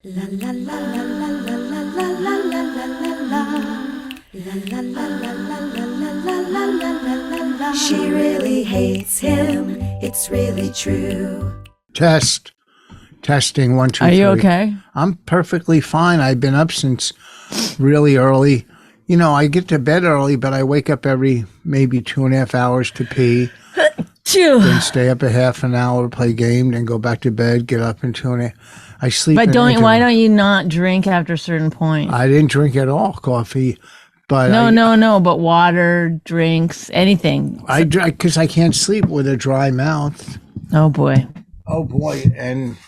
She really hates him. It's really true. Testing 1, 2, 3. Are you okay? I'm perfectly fine. I've been up since really early. You know, I get to bed early, but I wake up every maybe 2.5 hours to pee. Then stay up a half an hour, play game, then go back to bed, get up in 2.5. I sleep. But why don't you not drink after a certain point? I didn't drink at all coffee. But No, but water, drinks, anything. I drink because I can't sleep with a dry mouth. Oh boy. And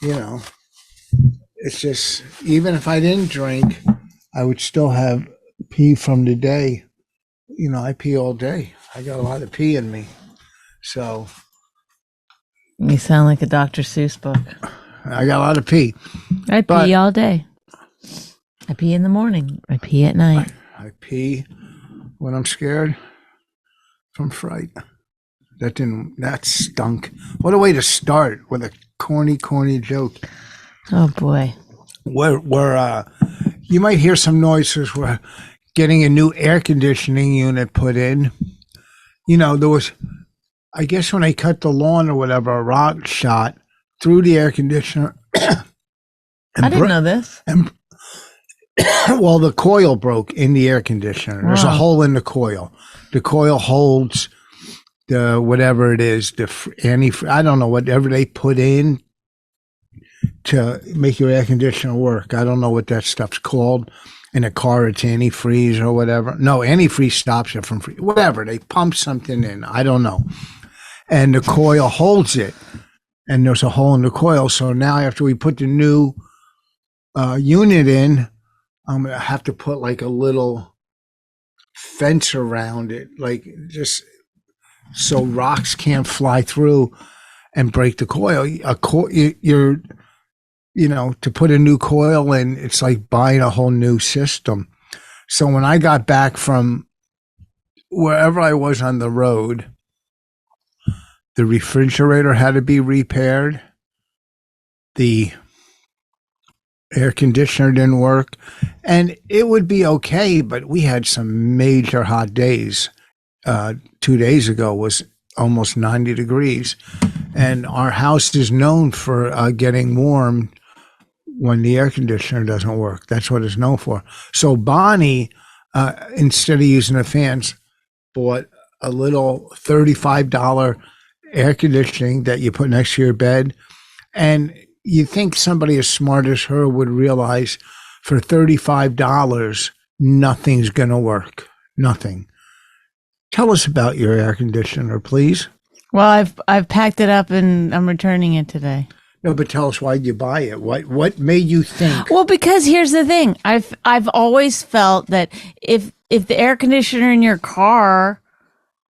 you know, it's just, even if I didn't drink, I would still have pee from the day. You know, I pee all day. I got a lot of pee in me. So You sound like a Dr. Seuss book. I got a lot of pee. I pee all day. I pee in the morning. I pee at night. I pee when I'm scared from fright. That stunk. What a way to start with a corny joke. Oh boy. You might hear some noises. We're getting a new air conditioning unit put in. You know, there was, I guess when they cut the lawn or whatever, a rock shot through the air conditioner. I didn't know this. And well, the coil broke in the air conditioner. There's a hole in the coil. The coil holds the whatever it is, I don't know, whatever they put in to make your air conditioner work. I don't know what that stuff's called. In a car, it's antifreeze or whatever. No, antifreeze stops it from freeze. Whatever, they pump something in. I don't know. And the coil holds it. And there's a hole in the coil. So now after we put the new unit in, I'm going to have to put like a little fence around it, like just so rocks can't fly through and break the coil. To put a new coil in, it's like buying a whole new system. So when I got back from wherever I was on the road, the refrigerator had to be repaired. The air conditioner didn't work, and it would be okay, but we had some major hot days. 2 days ago was almost 90 degrees, and our house is known for getting warm when the air conditioner doesn't work. That's what it's known for. So Bonnie, instead of using the fans, bought a little $35 air conditioning that you put next to your bed. And you think somebody as smart as her would realize for $35, nothing's going to work. Nothing. Tell us about your air conditioner, please. Well, I've packed it up and I'm returning it today. No, but tell us why you buy it. What made you think? Well, because here's the thing. I've always felt that if the air conditioner in your car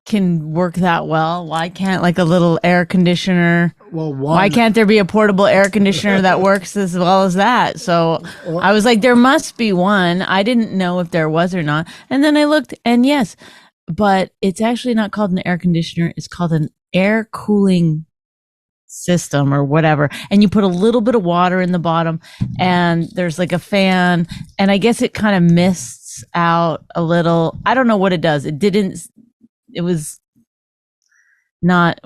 can work that well, why can't like a little air conditioner? Well, why can't there be a portable air conditioner that works as well as that? So I was like, there must be one. I didn't know if there was or not. And then I looked, and yes, but it's actually not called an air conditioner. It's called an air cooling system or whatever. And you put a little bit of water in the bottom, and there's like a fan, and I guess it kind of mists out a little. I don't know what it does. It was not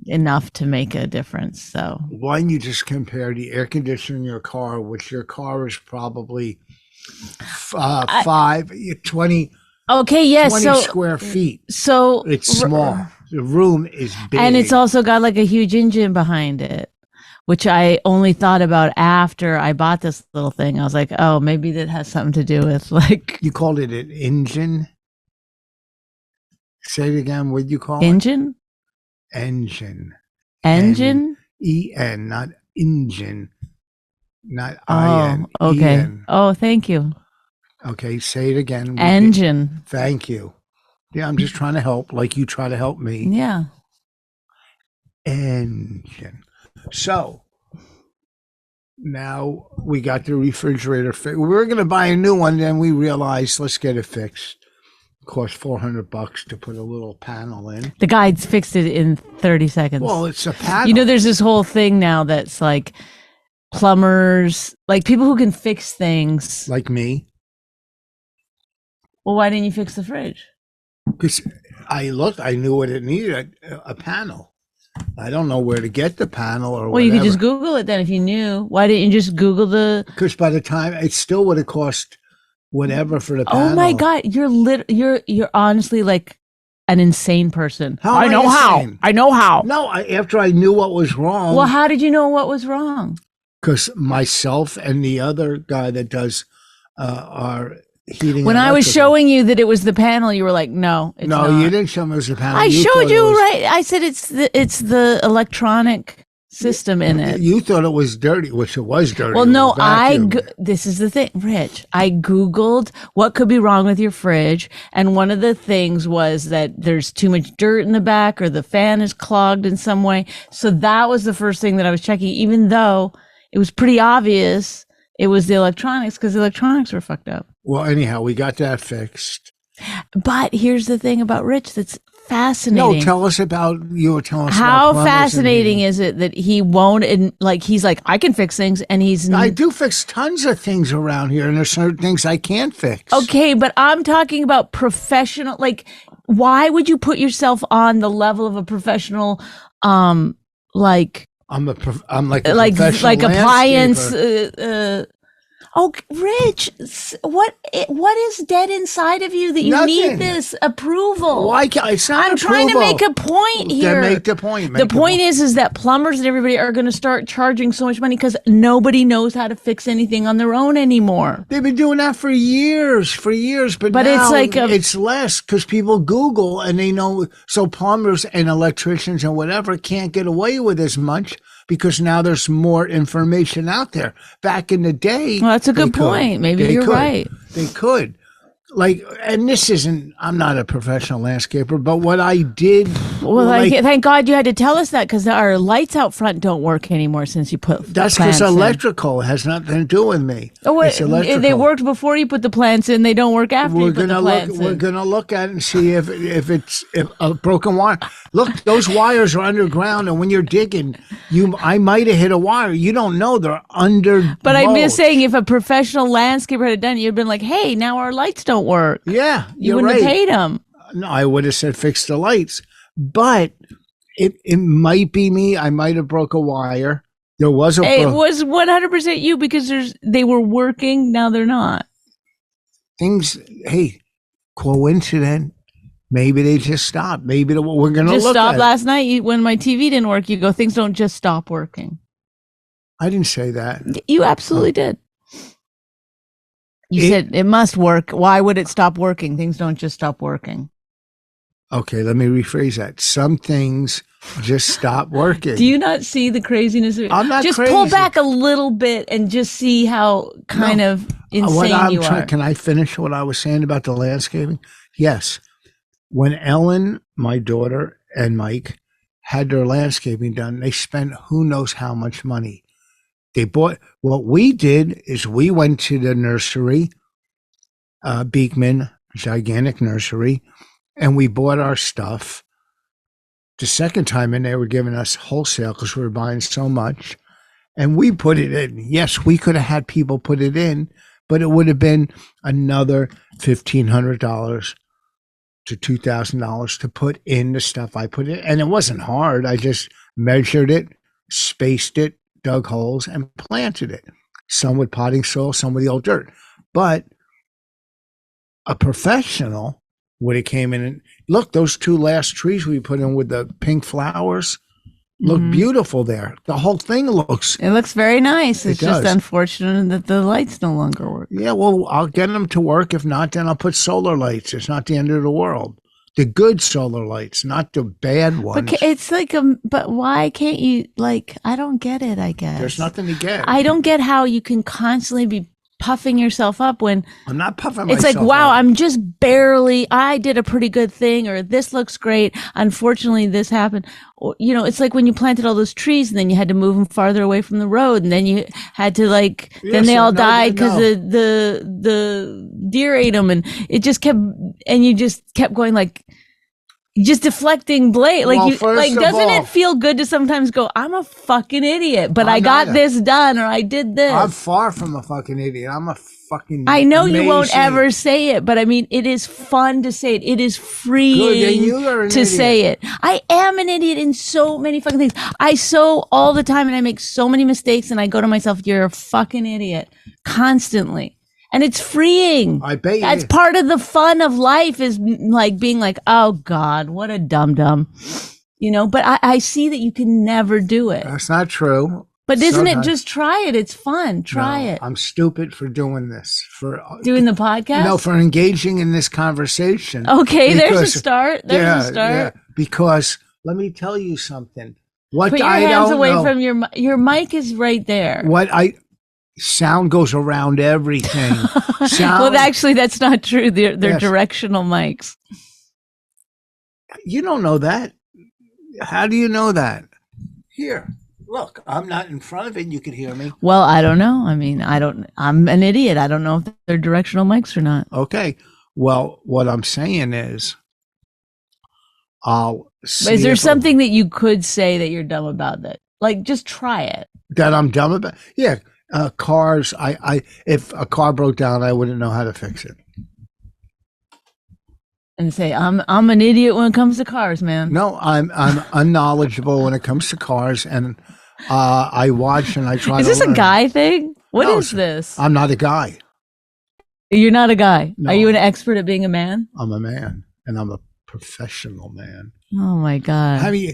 enough to make a difference. So why don't you just compare the air conditioner in your car, which your car is probably 20 okay, yes, 20 square feet. So it's small. The room is big. And it's also got like a huge engine behind it, which I only thought about after I bought this little thing. I was like, oh, maybe that has something to do with like... You called it an engine? Say it again. What did you call engine? It? Engine. Engine? E-N, not engine. Not I-N. Okay. E-N. Oh, thank you. Okay, say it again. Engine. Thank you. Yeah, I'm just trying to help, like you try to help me. Yeah. Engine. So now we got the refrigerator fixed. We were going to buy a new one, then we realized let's get it fixed. It cost $400 to put a little panel in. The guides fixed it in 30 seconds. Well, it's a panel. You know, there's this whole thing now that's like plumbers, like people who can fix things. Like me. Well, why didn't you fix the fridge? Because I looked, I knew what it needed, a panel. I don't know where to get the panel or Well, whatever. you could just Google it then if you knew. Why didn't you just Google the? Because by the time, it still would have cost whatever for the panel. Oh my God, you're honestly like an insane person. How am I know insane? how. I know how. No, after I knew what was wrong. Well, how did you know what was wrong? Because myself and the other guy that does our heating. When I was electrical- showing you that it was the panel, you were like, "No, it's no, not." you didn't show me it was the panel. I You showed thought it you was- right. I said it's the electronic system in it. You thought it was dirty, which it was dirty. Well, It was no, vacuumed. this is the thing, Rich. I Googled what could be wrong with your fridge. And one of the things was that there's too much dirt in the back or the fan is clogged in some way. So that was the first thing that I was checking, even though it was pretty obvious it was the electronics because the electronics were fucked up. Well, anyhow, we got that fixed. But here's the thing about Rich that's fascinating. No, tell us about you were telling us How about plumbers and fascinating heating. is it that he won't, and like he's like, I can fix things, and he's I do fix tons of things around here, and there's certain things I can't fix. okay, but I'm talking about professional. Like, why would you put yourself on the level of a professional? Like I'm like a professional like appliance. landscaper. Oh, Rich, what is dead inside of you that you Nothing. need this approval? Why can't it's not I'm trying to approval. make a point here. Then make the point. The point is that plumbers and everybody are going to start charging so much money because nobody knows how to fix anything on their own anymore. They've been doing that for years, but But now it's like it's less because people Google and they know. So plumbers and electricians and whatever can't get away with as much because now there's more information out there. Back in the day, Well, that's a good they could. point. Maybe They you're could. right. They could. Like, and this isn't, I'm not a professional landscaper, but what I did. Well, like, thank God you had to tell us that because our lights out front don't work anymore since you put that's plants because in. electrical has nothing to do with me. Oh, wait, It's electrical. they worked before you put the plants in. They don't work after you put the plants We're in. gonna look at it and see if a broken wire. Look, those wires are underground, and when you're digging, I might have hit a wire. You don't know they're under. But I'm just mulch. saying, if a professional landscaper had done it, you'd been like, "Hey, now our lights don't work." Yeah, You you're wouldn't right. have paid them. No, I would have said fix the lights, but it might be me. I might have broke a wire. There was a It was 100% you because they were working. Now they're not. things. Hey, coincident. Maybe they just stopped. Maybe we're gonna Just look stopped at it. last night when my TV didn't work. You go, things don't just stop working. I didn't say that. You absolutely did. You said it must work. Why would it stop working? Things don't just stop working. Okay, let me rephrase that. Some things just stop working. Do you not see the craziness of it? I'm not just crazy. pull back a little bit and just see how kind of insane you are. Can I finish what I was saying about the landscaping? Yes. When Ellen, my daughter, and Mike had their landscaping done, they spent who knows how much money. They bought, what we did is we went to the nursery, Beekman, gigantic nursery, and we bought our stuff. The second time in, they were giving us wholesale because we were buying so much. And we put it in. Yes, we could have had people put it in, but it would have been another $1,500 to $2,000 to put in the stuff I put in. And it wasn't hard. I just measured it, spaced it, dug holes, and planted it. Some with potting soil, some with the old dirt. But a professional would have came in and look, those two last trees we put in with the pink flowers look beautiful there. The whole thing looks. It looks very nice. It It's just does. unfortunate that the lights no longer work. Yeah, well, I'll get them to work. If not, then I'll put solar lights. It's not the end of the world. The good solar lights, not the bad ones. But it's like, but why can't you, like, I don't get it, I guess. There's nothing to get. I don't get how you can constantly be puffing yourself up when I'm not puffing it's myself like, wow, up. I'm just barely, I did a pretty good thing, or this looks great. Unfortunately, this happened. Or, you know, it's like when you planted all those trees and then you had to move them farther away from the road, and then you had to like, then Yes, they all no, died because no. the deer ate them, and it just kept, and you just kept going like, just deflecting blame. Like Well, you, first like, of doesn't all- it feel good to sometimes go, I'm a fucking idiot, but I I'm got not this done, or I did this. I'm far from a fucking idiot. I'm a fucking I know you won't amazing- ever say it, but I mean, it is fun to say it. It is Good, freeing then you are an to idiot. say it. I am an idiot in so many fucking things. I sew all the time and I make so many mistakes and I go to myself, you're a fucking idiot constantly. And it's freeing. I bet you. That's part of the fun of life is like being like, oh God, what a dum-dum. You know, but I see that you can never do it. That's not true. But isn't it Sometimes- just try it? It's fun. Try No, it. I'm stupid for doing this. For Doing the podcast? No, for engaging in this conversation. Okay, there's Because- a start. There's a start. Yeah, because let me tell you something. What Put your I hands don't away know, from your mic is right there. sound goes around everything. Sound, Well, actually, that's not true. They're Yes. directional mics. you don't know that. How do you know that? Here, look, I'm not in front of it. You can hear me. Well, I don't know. I mean, I'm an idiot. I don't know if they're directional mics or not. Okay. Well, what I'm saying is, I'll see But is there if- something that you could say that you're dumb about that? Like, just try it. that I'm dumb about. Yeah, cars. If a car broke down, I wouldn't know how to fix it. And say, I'm an idiot when it comes to cars, man. No, I'm unknowledgeable when it comes to cars, and I watch and I try. Is to this a learn. guy thing? What No, is this? I'm not a guy. You're not a guy. No. Are you an expert at being a man? I'm a man, and I'm a professional man. Oh my God. I mean,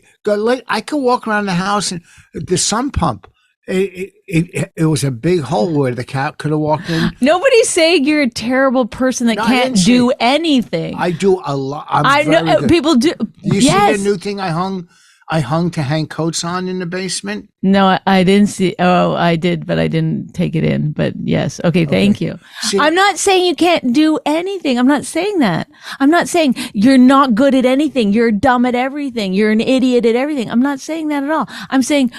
I could walk around the house and the sump pump. It was a big hole where the cat could have walked in. Nobody's saying you're a terrible person that No, I can't didn't do say- anything. I do a lot. I know very good. people do. You Yes. see the new thing I hung to hang coats on in the basement? No, I didn't see. Oh, I did, but I didn't take it in. But yes. Okay. Thank you. See- I'm not saying you can't do anything. I'm not saying that. I'm not saying you're not good at anything. You're dumb at everything. You're an idiot at everything. I'm not saying that at all. I'm saying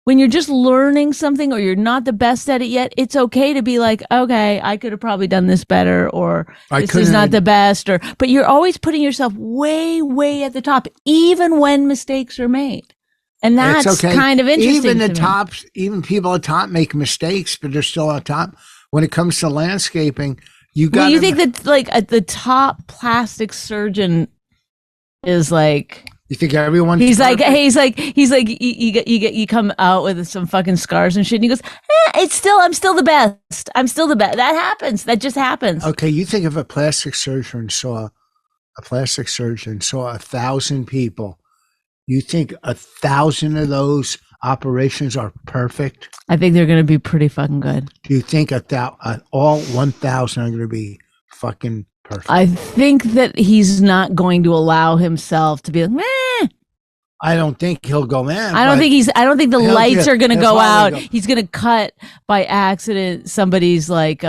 when you're just learning something or you're not the best at it yet, it's okay to be like, okay, I could have probably done this better, or I this is couldn't not have- the best, but you're always putting yourself way, way at the top, even when mistakes are made. And that's It's okay. kind of interesting. Even the to me. tops, even people at top make mistakes, but they're still at top. When it comes to landscaping, you got. Well, you think that like at the top plastic surgeon is like, You think everyone's he's like, perfect? you come out with some fucking scars and shit, and he goes, I'm still the best. I'm still the best. That happens. That just happens. Okay, you think if a plastic surgeon saw 1,000 people, you think 1,000 of those operations are perfect? I think they're gonna be pretty fucking good. Do you think all 1,000 are going to be fucking perfect? I think that he's not going to allow himself to be like, meh. I don't think he'll go in. I don't think the he'll lights get- are going to he'll go out. probably go- He's going to cut by accident somebody's like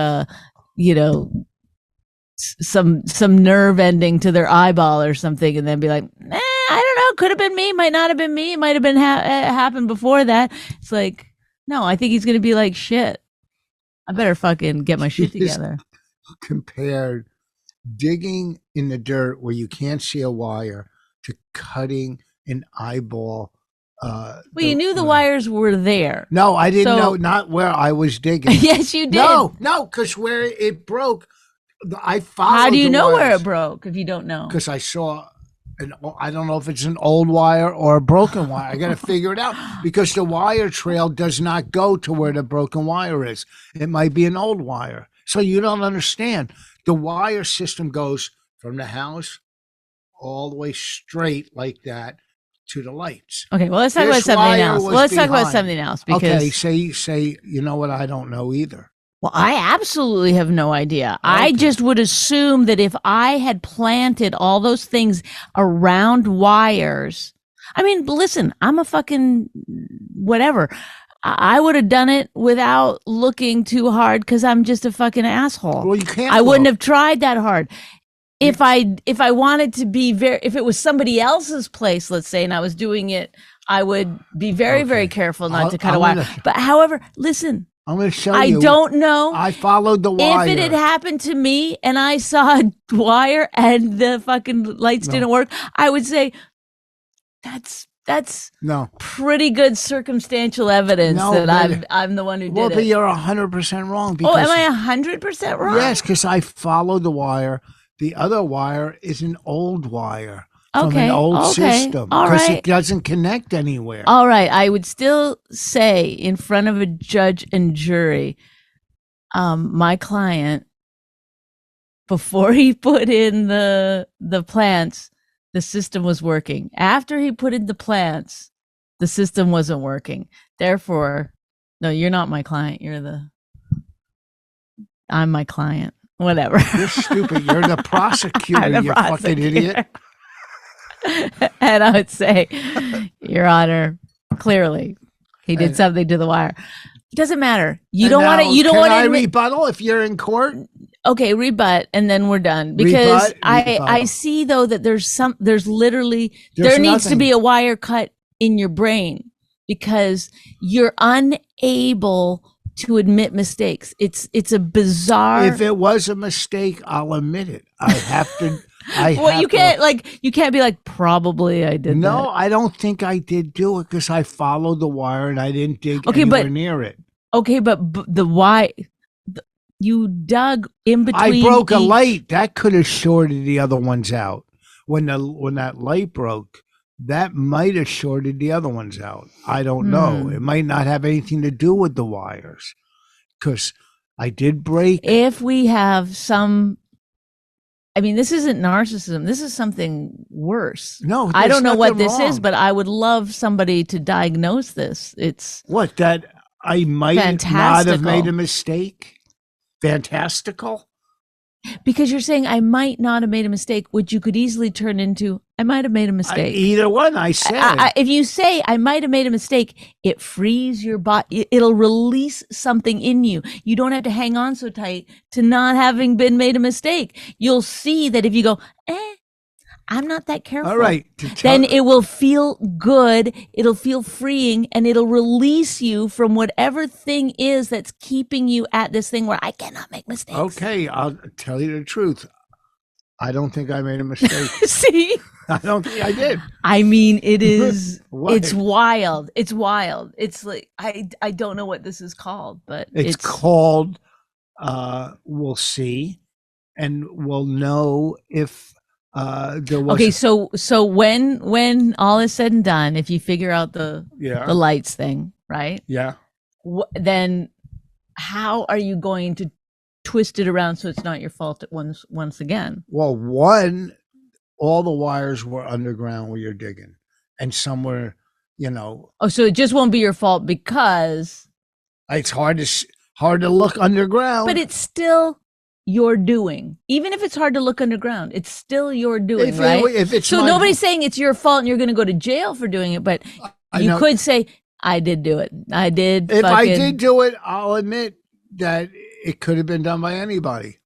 some nerve ending to their eyeball or something, and then be like, I don't know, could have been me, might not have been me, it might have been happened before that. It's like, no, I think he's going to be like, shit, I better fucking get my shit He's- together. Compared digging in the dirt where you can't see a wire to cutting an eyeball. Well, you knew the wires were there. No, I didn't So- know. Not where I was digging. Yes, you did. No, because where it broke, I followed. How do you know where it broke if you don't know? Because I saw. I don't know if it's an old wire or a broken wire. I got to figure it out because the wire trail does not go to where the broken wire is. It might be an old wire. So you don't understand. The wire system goes from the house all the way straight like that to the lights. Okay, well, let's talk about This something wire else. was Well, let's talk about behind. something else because Okay, say, you know what? I don't know either. well, I absolutely have no idea. I Okay. just would assume that if I had planted all those things around wires, I mean, listen, I'm a fucking whatever. I would have done it without looking too hard because I'm just a fucking asshole. Well, you can't. I wouldn't look. have tried that hard. If I wanted to be if it was somebody else's place, let's say, and I was doing it, I would be very, very Okay. careful not to cut I'm a wire. gonna- But however, listen, I'm going to show I you. don't know. I followed the wire. If it had happened to me and I saw a wire and the fucking lights didn't work, I would say that's no pretty good circumstantial evidence No, that I'm the one who did well, it. but you're 100% wrong. Because, Oh, am I 100% wrong? Yes, because I followed the wire. The other wire is an old wire from an old system All because right. it doesn't connect anywhere. All right. I would still say in front of a judge and jury, my client, before he put in the plants, the system was working. After he put in the plants, the system wasn't working. Therefore, no, you're not my client. I'm my client. Whatever. You're stupid. You're the prosecutor, you fucking idiot. And I would say, Your Honor, clearly he did something to the wire. It doesn't matter. You don't want to. You don't want to rebuttal if you're in court. Okay, rebut, and then we're done. Because I see though that there needs to be a wire cut in your brain because you're unable to admit mistakes. It's a bizarre. If it was a mistake, I'll admit it. I have to. You can't be like, probably I did. No, that. I don't think I did do it because I followed the wire and I didn't dig anywhere near it. Okay, but the why you dug in between. I broke a light that could have shorted the other ones out. When that light broke, that might have shorted the other ones out. I don't know. It might not have anything to do with the wires because I did break. If we have some. I mean, this isn't narcissism. This is something worse. No, I don't know what this is, but I would love somebody to diagnose this. It's what that I might not have made a mistake. Fantastical. Because you're saying I might not have made a mistake, which you could easily turn into I might have made a mistake. Either one, I said. If you say I might have made a mistake, it frees your body. It'll release something in you. You don't have to hang on so tight to not having been made a mistake. You'll see that if you go, I'm not that careful. All right. Then it will feel good. It'll feel freeing and it'll release you from whatever thing is that's keeping you at this thing where I cannot make mistakes. Okay. I'll tell you the truth. I don't think I made a mistake. See? I don't think I did. I mean, it is, it's wild. It's wild. It's like, I don't know what this is called, but it's called, we'll see, and we'll know if, there was. Okay. So when all is said and done, if you figure out the lights thing, right? Yeah. Then how are you going to twist it around so it's not your fault once again? Well, all the wires were underground where you're digging, and some were, Oh, so it just won't be your fault because it's hard to look underground. But it's still your doing. Even if it's hard to look underground, it's still your doing, right? So nobody's saying it's your fault and you're going to go to jail for doing it, but you could say, I did do it. I did. If I did do it, I'll admit that it could have been done by anybody.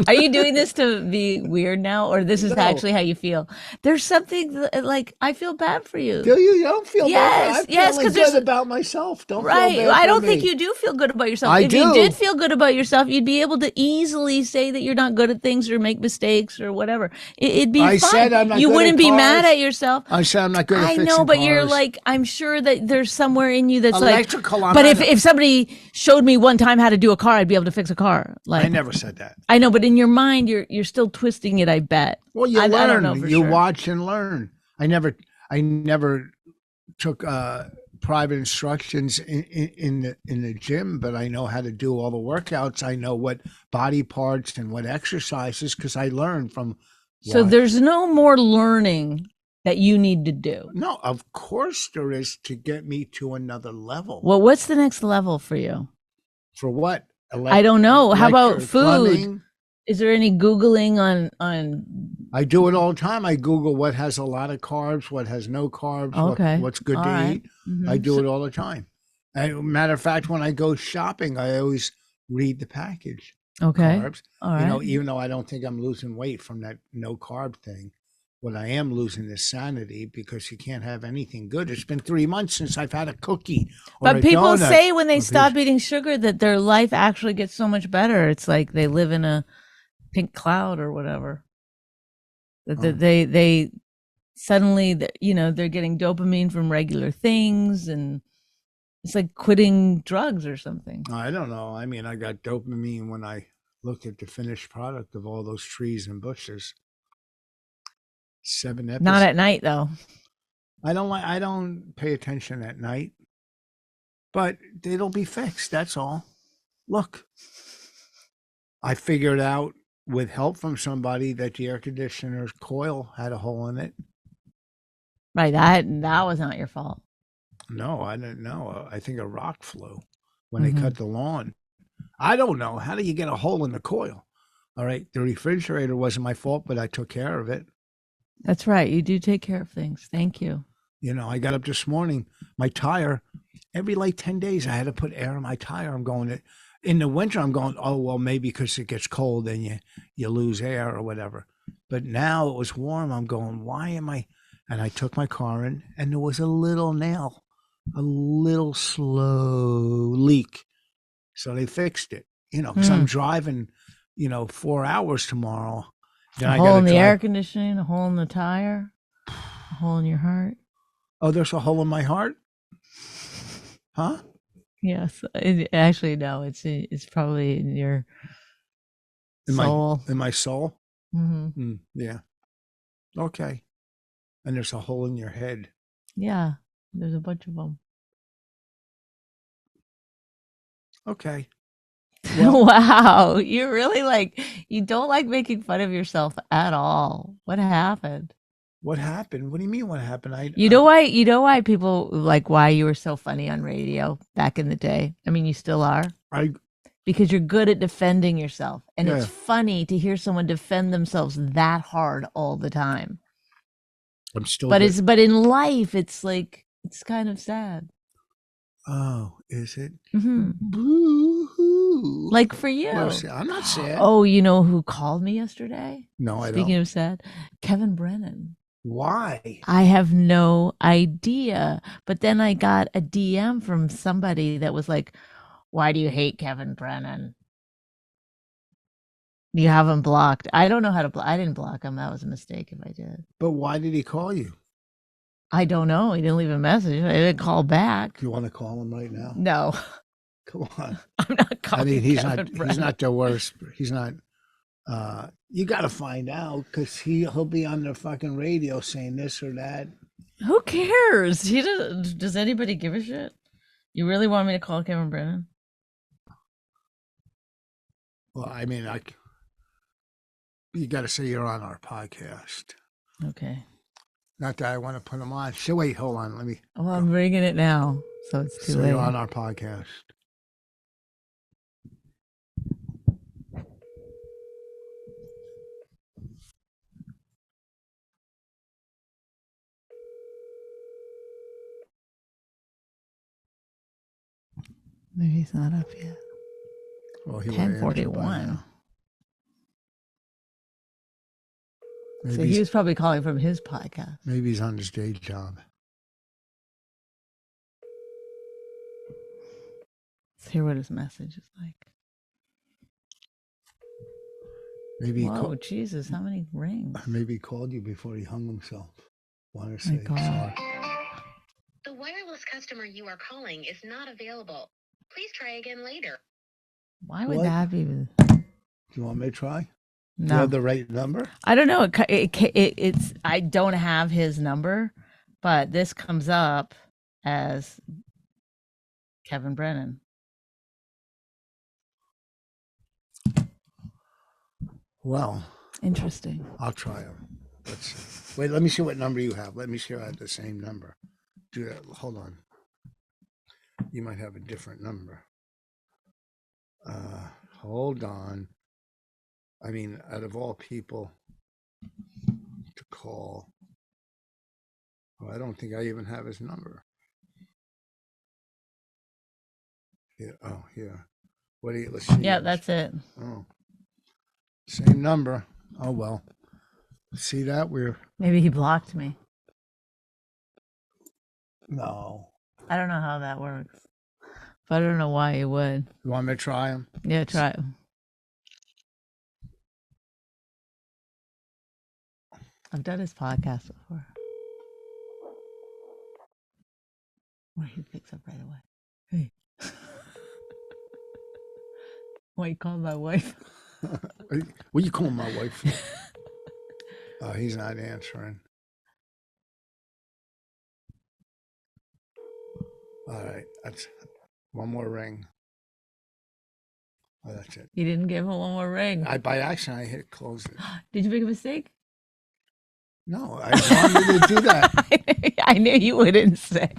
Are you doing this to be weird now, or this is actually how you feel? There's something like I feel bad for you. Do you? You don't feel bad? Yes, because good about myself. Don't feel bad I don't for think me. you do feel good about yourself. If you did feel good about yourself, you'd be able to easily say that you're not good at things or make mistakes or whatever. It'd be fine. Said I'm not you good wouldn't at be cars. mad at yourself. I said I'm not good at fixing I know, but cars. you're like, I'm sure that there's somewhere in you that's electrical. But if somebody showed me one time how to do a car, I'd be able to fix a car. Like, I never said that. I know, but in your mind, you're still twisting it, I bet. Well, you learn. I don't know for you sure. watch and learn. I never took private instructions in the gym, but I know how to do all the workouts. I know what body parts and what exercises because I learned from. So there's no more learning that you need to do. No, of course there is to get me to another level. Well, what's the next level for you? For what? I don't know. How about food? Plumbing? Is there any Googling on? I do it all the time. I Google what has a lot of carbs, what has no carbs, what's good to eat. Mm-hmm. I do it all the time. Matter of fact, when I go shopping, I always read the package. Okay. Carbs. All right. Even though I don't think I'm losing weight from that no carb thing. What I am losing is sanity because you can't have anything good. It's been 3 months since I've had a cookie or But a people donut. say when they or stop this- eating sugar that their life actually gets so much better. It's like they live in a pink cloud or whatever. That they suddenly, they're getting dopamine from regular things, and it's like quitting drugs or something. I don't know. I mean, I got dopamine when I looked at the finished product of all those trees and bushes. 7 episodes. Not at night though. I don't pay attention at night, but it'll be fixed. That's all. Look, I figured out with help from somebody that the air conditioner's coil had a hole in it. Right. That was not your fault. No, I didn't know. I think a rock flew when they cut the lawn. I don't know. How do you get a hole in the coil? All right. The refrigerator wasn't my fault, but I took care of it. That's right. You do take care of things. Thank you. I got up this morning, my tire, every like 10 days, I had to put air in my tire. I'm going, in the winter, I'm going, oh, well, maybe because it gets cold and you lose air or whatever. But now it was warm. I'm going, why am I? And I took my car in and there was a little nail, a little slow leak. So they fixed it, because I'm driving, 4 hours tomorrow. Then A hole in the air conditioning, a hole in the tire, a hole in your heart. Oh, there's a hole in my heart? Huh? Yes. Actually, no. It's probably in your soul. In my soul? Mm-hmm. Yeah. Okay. And there's a hole in your head. Yeah. There's a bunch of them. Okay. Well, wow. You're really you don't like making fun of yourself at all. What happened? What happened? What do you mean what happened? You know why people why you were so funny on radio back in the day? I mean, you still are. Because you're good at defending yourself. And it's funny to hear someone defend themselves that hard all the time. I'm still But in life it's it's kind of sad. Oh, is it? Mm-hmm. Boo-hoo. Like for you. I'm not sad. Oh, you know who called me yesterday? No, I don't. Speaking of sad, Kevin Brennan. Why? I have no idea. But then I got a DM from somebody that was like, why do you hate Kevin Brennan? You have him blocked. I don't know how to block. I didn't block him. That was a mistake if I did. But why did he call you? I don't know. He didn't leave a message. I didn't call back. Do you want to call him right now? No. Come on. I'm not calling. I mean, he's Kevin not the worst. He's not. You got to find out because he'll be on the fucking radio saying this or that. Who cares? He does anybody give a shit? You really want me to call Kevin Brennan? Well, I mean, you got to say you're on our podcast. Okay. Not that I want to put him on. So wait, hold on. Let me. Well, I'm ringing it now, so it's too late. You're on our podcast. Maybe he's not up yet. Well, he 10:41. Maybe So he was probably calling from his podcast. Maybe he's on his day job. Let's hear what his message is like. Maybe Whoa, Jesus, how many rings? Maybe he called you before he hung himself. Want to say God. sorry. The wireless customer you are calling is not available. Please try again later. Why would What? that be? Do you want me to try? No. Do you have the right number? I don't know. It's I don't have his number, but this comes up as Kevin Brennan. Well, Interesting. I'll try him. Let's see. Wait, let me see what number you have. Let me see if I have the same number. Do that. Hold on. You might have a different number. Hold on. I mean, out of all people to call, well, I don't think I even have his number. Here, oh, here. What do you? Let's see. Yeah, that's it. Oh, same number. Oh well. See that? Maybe he blocked me. No. I don't know how that works. But I don't know why he would. You want me to try him? Yeah, try it. I've done his podcast before. Where he picks up right away. Hey. Why you calling my wife? What you calling my wife? Oh, he's not answering. All right, that's one more ring. Oh, that's it. You didn't give him one more ring. By accident, I hit close it. Did you make a mistake? No, I wanted to do that. I knew you wouldn't say.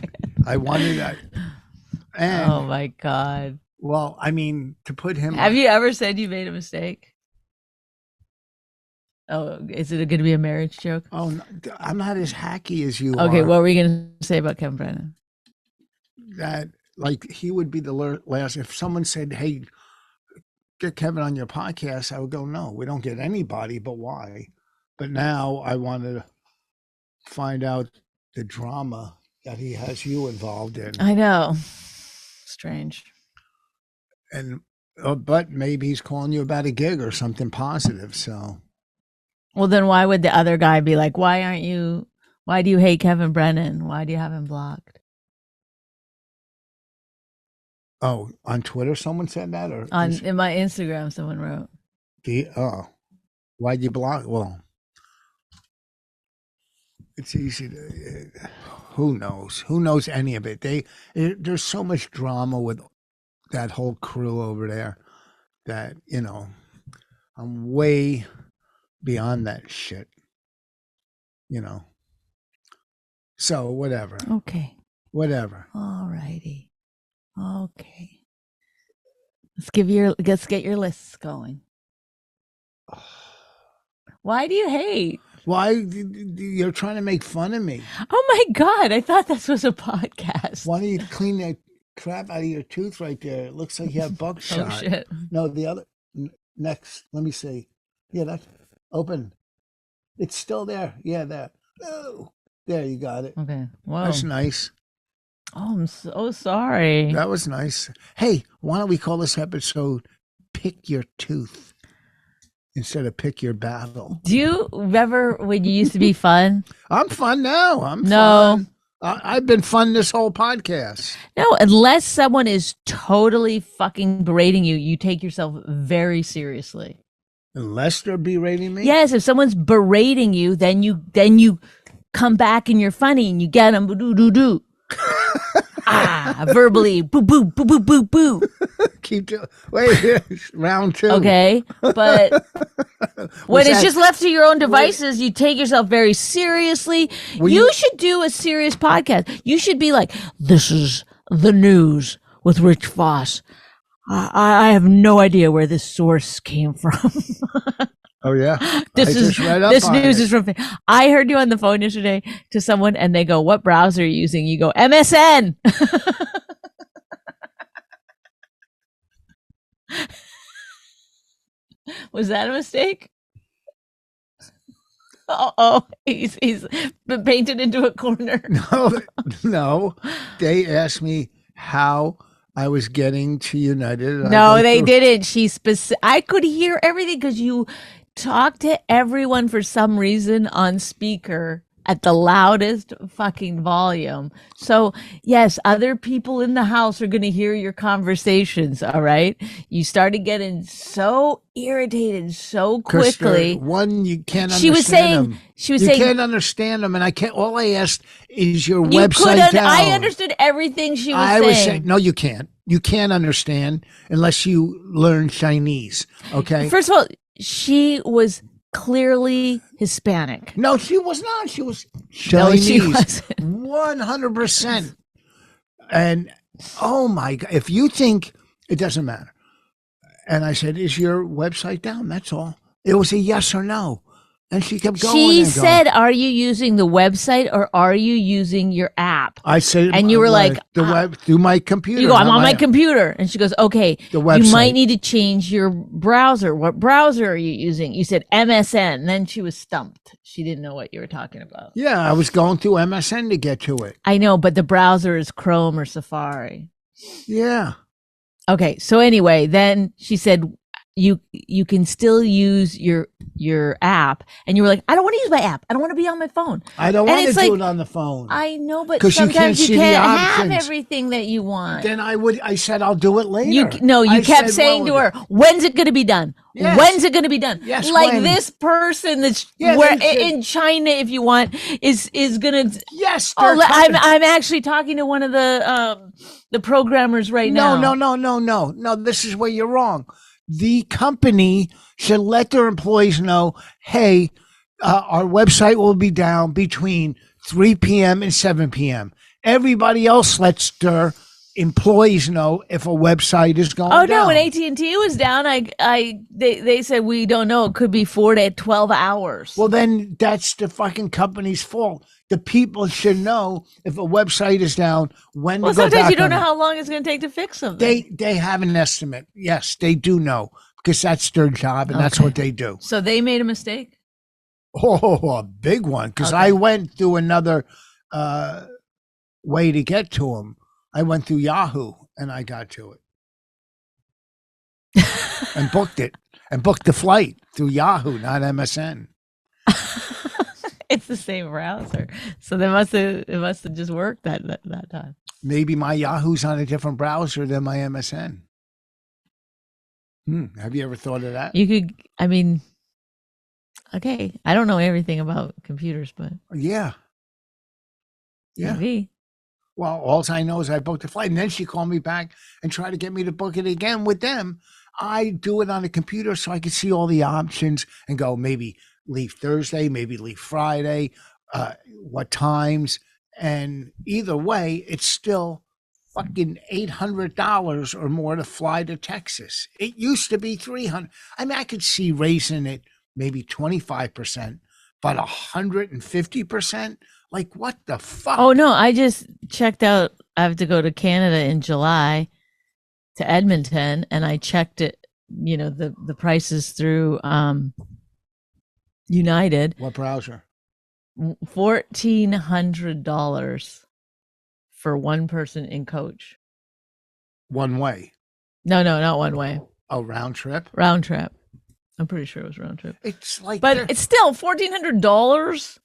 I wanted that. And, Oh my God. well, I mean, to put him. Have you ever said you made a mistake? Oh, is it going to be a marriage joke? Oh, no, I'm not as hacky as you are. Okay, what were you going to say about Kevin Brennan? That, like, he would be the last. If someone said, hey, get Kevin on your podcast, I would go, no, we don't get anybody, but why? But now I want to find out the drama that he has you involved in. I know. Strange. And but maybe he's calling you about a gig or something positive. So, Well, then why would the other guy be like, why do you hate Kevin Brennan? Why do you have him blocked? oh, on Twitter, someone said that, or In my Instagram, someone wrote. why'd you block? Well, it's easy to. Who knows? Who knows any of it? There's so much drama with that whole crew over there that I'm way beyond that shit. So whatever. Okay. Whatever. All righty. Okay. Let's get your lists going. Why do you hate? Why you're trying to make fun of me? Oh my God, I thought this was a podcast. Why don't you clean that crap out of your tooth right there? It looks like you have buckshot. Oh shit. No, the other next. Let me see. Yeah, that's open. It's still there. Yeah, there. Oh, there, you got it. Okay. Whoa. That's nice. Oh, I'm so sorry. That was nice. Hey, why don't we call this episode "Pick Your Tooth" instead of "Pick Your Battle"? Do you remember when you used to be fun? I'm fun now. I'm No. fun. I've been fun this whole podcast. No, unless someone is totally fucking berating you, you take yourself very seriously. Unless they're berating me. Yes, if someone's berating you, then you come back and you're funny and you get them do do do. Verbally boo boo boo boo boo boo. Wait, round two. Okay, but when it's that- just left to your own devices, you take yourself very seriously. You should do a serious podcast. You should be like, this is the news with Rich Voss. I have no idea where this source came from. Oh yeah, This news is from. I heard you on the phone yesterday to someone, and they go, "What browser are you using?" You go, "MSN." Was that a mistake? Oh, he's been painted into a corner. No. They asked me how I was getting to United. No, they didn't. I could hear everything because you talked to everyone for some reason on speaker at the loudest fucking volume. So yes, other people in the house are going to hear your conversations. All right. You started getting so irritated so quickly. One, you can't understand She was saying, them. She was you saying, can't understand them, and I can't. All I asked is your you website down. I understood everything she was saying. was saying, no, you can't. You can't understand unless you learn Chinese. Okay. First of all, she was clearly Hispanic. No, she was not. She was No, she Chinese. wasn't. 100%. And oh my God, if you think it doesn't matter. And I said, is your website down? That's all. It was a yes or no. And she kept going. She and going. said, "Are you using the website or are you using your app?" I said, and you were like, the web through my computer. You go, I'm not on my computer. And she goes, okay, The you website. might need to change your browser. What browser are you using? You said MSN. And then she was stumped. She didn't know what you were talking about. Yeah, I was going through MSN to get to it. I know, but the browser is Chrome or Safari. Yeah. Okay, so anyway, then she said you can still use your app, and you were like, I don't want to use my app. I don't want to be on my phone. I don't And want to it's do like- it on the phone. I know, but 'Cause you can't sometimes you see the can't have options. everything that you want. Then I said, I'll do it later. You kept said, saying to well, her, when's it going to be done? Yes. When's it going to be done? Yes, like when? this person that's Yeah, where they should- in China, if you want, is going to. Yes. Oh, they're coming. I'm actually talking to one of the programmers right now. No. This is where you're wrong. The company should let their employees know, hey, our website will be down between 3 p.m. and 7 p.m. Everybody else lets their employees know if a website is going down. Oh no! When AT&T was down, they said we don't know. It could be 4 to 12 hours. Well, then that's the fucking company's fault. The people should know if a website is down when well, to go sometimes back you don't on know it. how long it's going to take to fix something. They have an estimate. Yes, they do know because that's their job and that's Okay. what they do. So they made a mistake. Oh, a big one because Okay. I went through another way to get to them. I went through Yahoo and I got to it and booked it and booked the flight through Yahoo, not MSN. It's the same browser, so it must have just worked that time. Maybe my Yahoo's on a different browser than my MSN. Have you ever thought of that? You could, I mean, okay, I don't know everything about computers, but Yeah. Yeah. maybe. Well, all I know is I booked the flight, and then she called me back and tried to get me to book it again with them. I do it on a computer so I can see all the options and go maybe leave Thursday, maybe leave Friday, what times, and either way, it's still fucking $800 or more to fly to Texas. It used to be $300. I mean, I could see raising it maybe 25%, but 150%. Like, what the fuck? Oh no, I just checked out. I have to go to Canada in July to Edmonton, and I checked it. You know, the prices through United. What browser? $1,400 for one person in coach. One way. No, not one way. Oh, round trip. Round trip. I'm pretty sure it was round trip. It's like, But it's still $1,400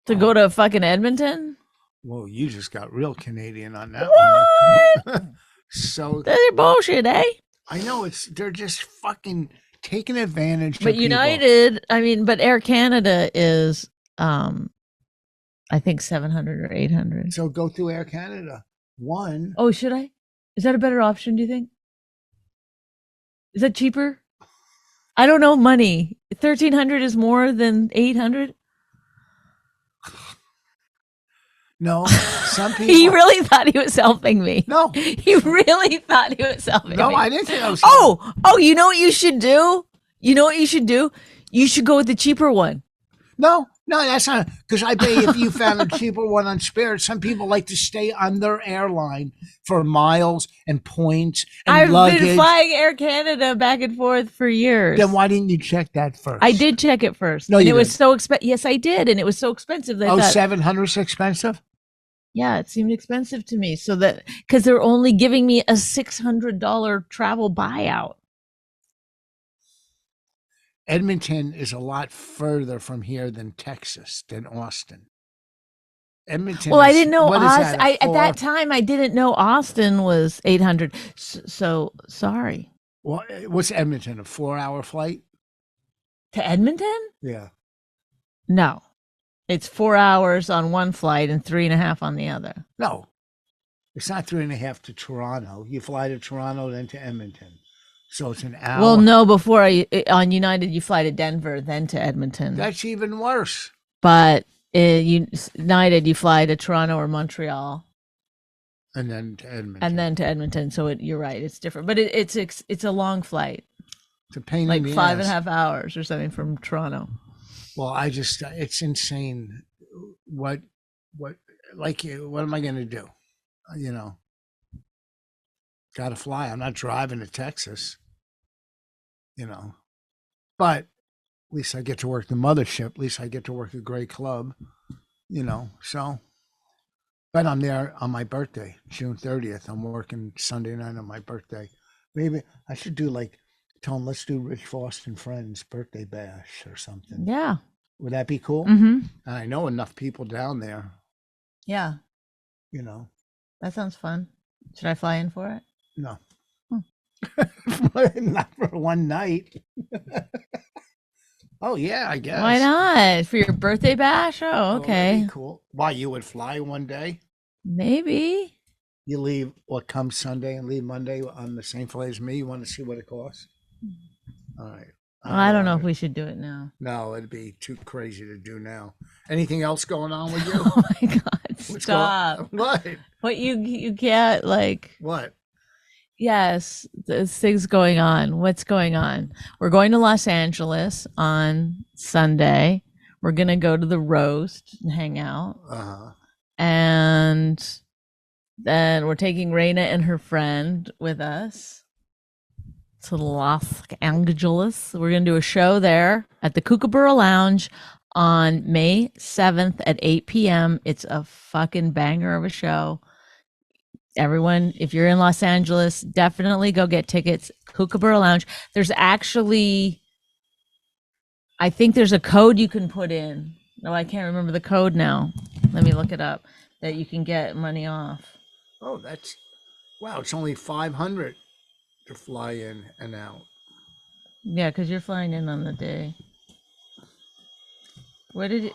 to go to fucking Edmonton. whoa, you just got real Canadian on that What? one. So That's bullshit, eh? I know they're just fucking taking advantage. But United, but Air Canada is, I think 700 or 800. So go through Air Canada. One. Oh, should I? Is that a better option? Do you think? Is that cheaper? I don't know. Money. 1,300 is more than 800. No, some people. He really thought he was helping me. No, He really thought he was helping me. no, I didn't think I was. Oh, you know what you should do? You know what you should do? You should go with the cheaper one. No, that's not because I bet if you found a cheaper one on Spirit, some people like to stay on their airline for miles and points and I've luggage. been flying Air Canada back and forth for years. Then why didn't you check that first? I did check it first. No, and you it was didn't. so expensive. Yes, I did, and it was so expensive. That I Oh, thought, 700 is expensive. yeah, it seemed expensive to me. So that because they're only giving me a $600 travel buyout. Edmonton is a lot further from here than Texas, than Austin. Edmonton. Well, I is- didn't know what is Austin. that, a At four- that time, I didn't know Austin was 800. So sorry. What's Edmonton? A 4-hour flight? To Edmonton? Yeah. No, it's 4 hours on one flight and 3.5 on the other. No, it's not 3.5 to Toronto. You fly to Toronto, then to Edmonton. So it's an hour. Well, no, before on United, you fly to Denver, then to Edmonton. That's even worse. But United, you fly to Toronto or Montreal, And then to Edmonton. and then to Edmonton. So you're right, it's different. But it's a long flight, it's a pain like in the 5.5 ass. hours or something from Toronto. Well, it's insane. What, what am I going to do? You know, got to fly. I'm not driving to Texas, but at least I get to work the mothership. At least I get to work a great club, so, but I'm there on my birthday, June 30th. I'm working Sunday night on my birthday. Maybe I should tell them, let's do Rich Frost and Friends birthday bash or something. Yeah. Would that be cool? Mm-hmm. And I know enough people down there, Yeah. That sounds fun. Should I fly in for it? No. Hmm. Not for one night. Oh, yeah, I guess. Why not? For your birthday bash? Oh, that'd okay. be cool. Why, you would fly one day? Maybe. You leave come Sunday and leave Monday on the same flight as me? You want to see what it costs? All right. Well, I don't know if we should do it now. No, it'd be too crazy to do now. Anything else going on with you? Oh my God! Stop. What? What you can't like? What? Yes, there's things going on. What's going on? We're going to Los Angeles on Sunday. We're gonna go to the roast and hang out. And then we're taking Raina and her friend with us to Los Angeles. We're going to do a show there at the Kookaburra Lounge on May 7th at 8 p.m. It's a fucking banger of a show. Everyone, if you're in Los Angeles, definitely go get tickets. Kookaburra Lounge. There's actually, I think there's a code you can put in. No, I can't remember the code now. Let me look it up. That you can get money off. Oh, wow, it's only $500 to fly in and out. Yeah, because you're flying in on the day. What do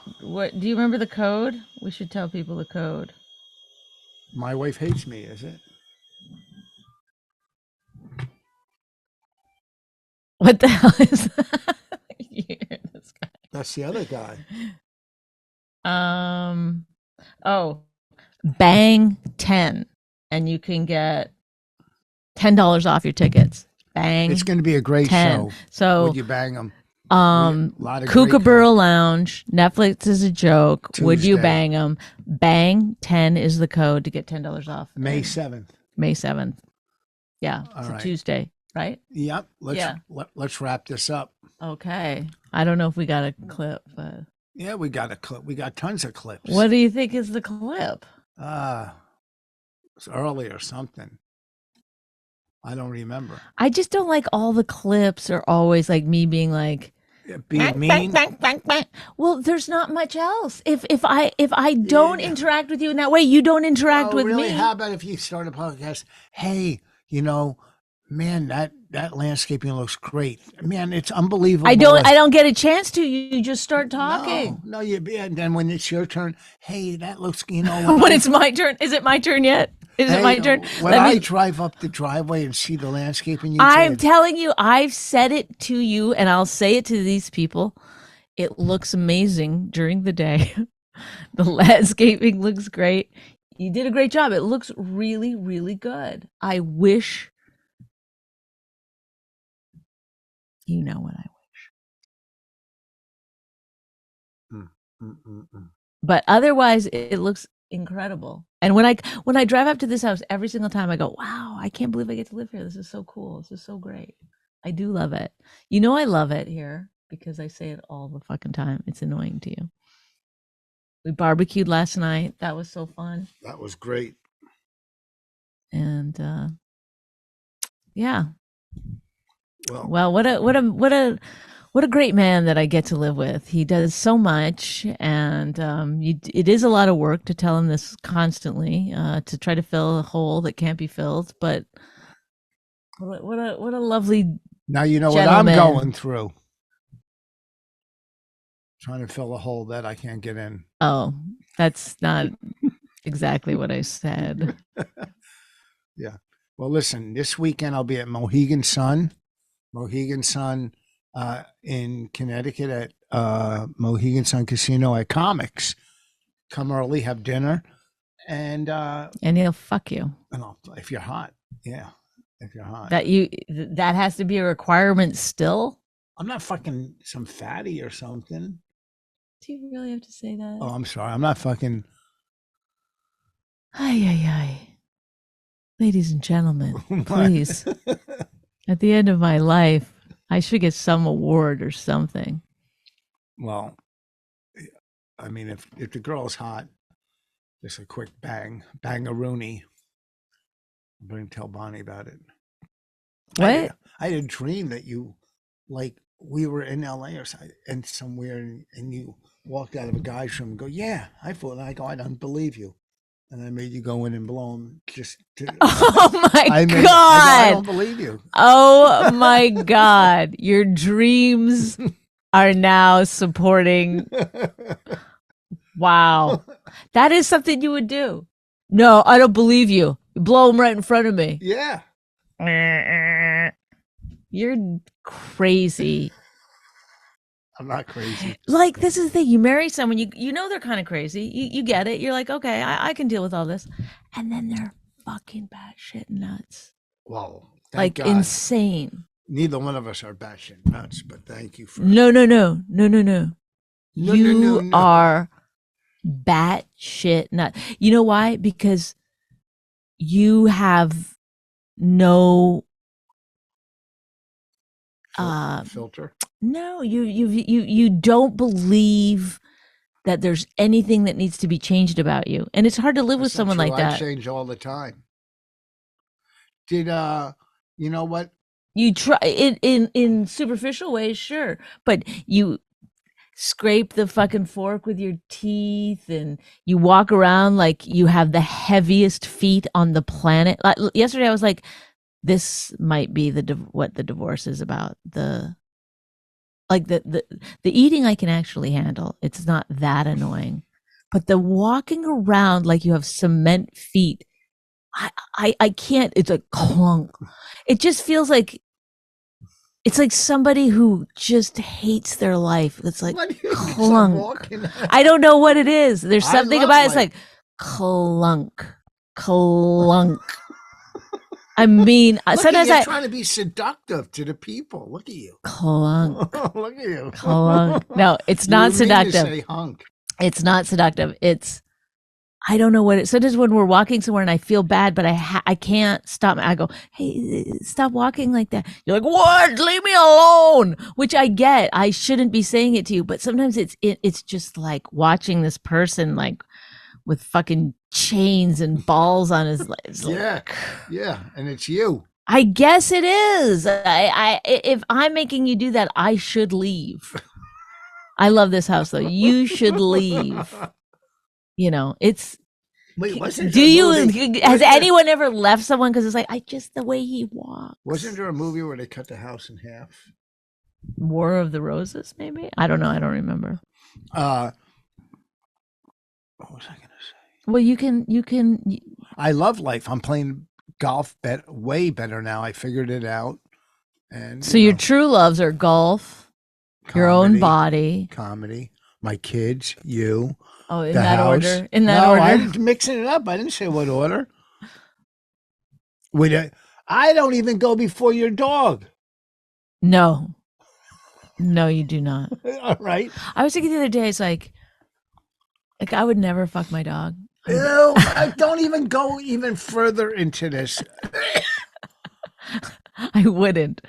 you remember the code? We should tell people the code. My wife hates me, is it? What the hell is that? This guy. That's the other guy. Oh, Bang 10, and you can get $10 off your tickets. Bang. It's going to be a great 10. show. So would you bang them? Kookaburra Lounge. Netflix is a joke. Tuesday. Would you bang them? Bang 10 is the code to get $10 off. May 7th. May 7th. Yeah, it's right. a Tuesday, right? Yep. Let's wrap this up. Okay. I don't know if we got a clip, but yeah, we got a clip. We got tons of clips. What do you think is the clip? It's early or something. I don't remember. I just don't like all the clips are always like me being like being mean. Bang, bang, bang. Well, there's not much else. If I don't interact with you in that way, you don't interact with really? me. How about if you start a podcast? Hey, man, that landscaping looks great. Man, it's unbelievable. I don't get a chance to. You just start talking. No, and then when it's your turn, hey, that looks, when it's my turn, is it my turn yet? Is it my turn? When I drive up the driveway and see the landscaping, I'm telling you, I've said it to you, and I'll say it to these people. It looks amazing during the day. The landscaping looks great. You did a great job. It looks really, really good. I wish. You know what I wish. But otherwise, it looks incredible. And when I drive up to this house every single time, I go, wow, I can't believe I get to live here. This is so cool. This is so great. I do love it. I love it here because I say it all the fucking time. It's annoying to you. We barbecued last night. That was so fun. That was great. And yeah. Well, what a great man that I get to live with. He does so much, and it is a lot of work to tell him this constantly, to try to fill a hole that can't be filled. But what a lovely now you know gentleman. What I'm going through. Trying to fill a hole that I can't get in. Oh, that's not exactly what I said. Yeah. Well, listen, this weekend I'll be at Mohegan Sun in Connecticut at Mohegan Sun Casino at Comics. Come early, have dinner, and he'll fuck you. If you're hot, yeah. If you're hot, that has to be a requirement still. I'm not fucking some fatty or something. Do you really have to say that? Oh, I'm sorry. I'm not fucking. Ay, ay, ay. Ladies and gentlemen, What? please. At the end of my life, I should get some award or something. Well, I mean, if the girl's hot, just a quick bang-a-rooney. I'm going to tell Bonnie about it. What? I had a dream that we were in LA and somewhere, and you walked out of a guy's room and go, yeah, I thought, I go, I don't believe you. And I made you go in and blow him just to. Oh my I go, I God. don't believe you. Oh my God. Your dreams are now supporting. Wow. That is something you would do. No, I don't believe you. You blow him right in front of me. Yeah. You're crazy. I'm not crazy. Like, this is the thing. You marry someone, you know they're kind of crazy. You get it. You're like, okay, I can deal with all this. And then they're fucking batshit nuts. Well, thank Like, God. insane. Neither one of us are batshit nuts, but thank you for. No. No, You are batshit nuts. You know why? Because you have no filter. No, you don't believe that there's anything that needs to be changed about you, and it's hard to live with That's not someone true. like that. I change all the time. Did you know what? You try in superficial ways, sure, but you scrape the fucking fork with your teeth, and you walk around like you have the heaviest feet on the planet. Like, yesterday, I was like, "This might be what the divorce is about." The eating I can actually handle. It's not that annoying. But the walking around like you have cement feet, I can't. It's a clunk. It just feels like it's like somebody who just hates their life. It's like What do you stop clunk. walking? I don't know what it is. There's I something love about it. It's life. like clunk, clunk. I mean, Look sometimes at you I trying to be seductive to the people. Look at you. clunk, Look at you. clunk. No, it's You not didn't mean to seductive. say hunk. It's not seductive. It's I don't know what it. Sometimes when we're walking somewhere and I feel bad, but I can't stop. I go, hey, stop walking like that. You're like, what? Leave me alone. Which I get. I shouldn't be saying it to you, but sometimes it's just like watching this person like with fucking chains and balls on his legs. Yeah, and it's you. I guess it is. If I'm making you do that, I should leave. I love this house though. You should leave. You know, it's. Wait, wasn't Do there a you? movie- Has wasn't there- anyone ever left someone because it's like I just the way he walks? Wasn't there a movie where they cut the house in half? War of the Roses? Maybe I don't know. I don't remember. What was I going to say? Well, you can. I love life. I'm playing golf way better now. I figured it out. And So your true loves are golf, your own body. comedy, my kids, you. Oh, in the that house. order. In that no, order. I didn't mixing it up. I didn't say what order. I don't even go before your dog. No, you do not. All right. I was thinking the other day. It's like I would never fuck my dog. Ew, I don't even go even further into this. I wouldn't.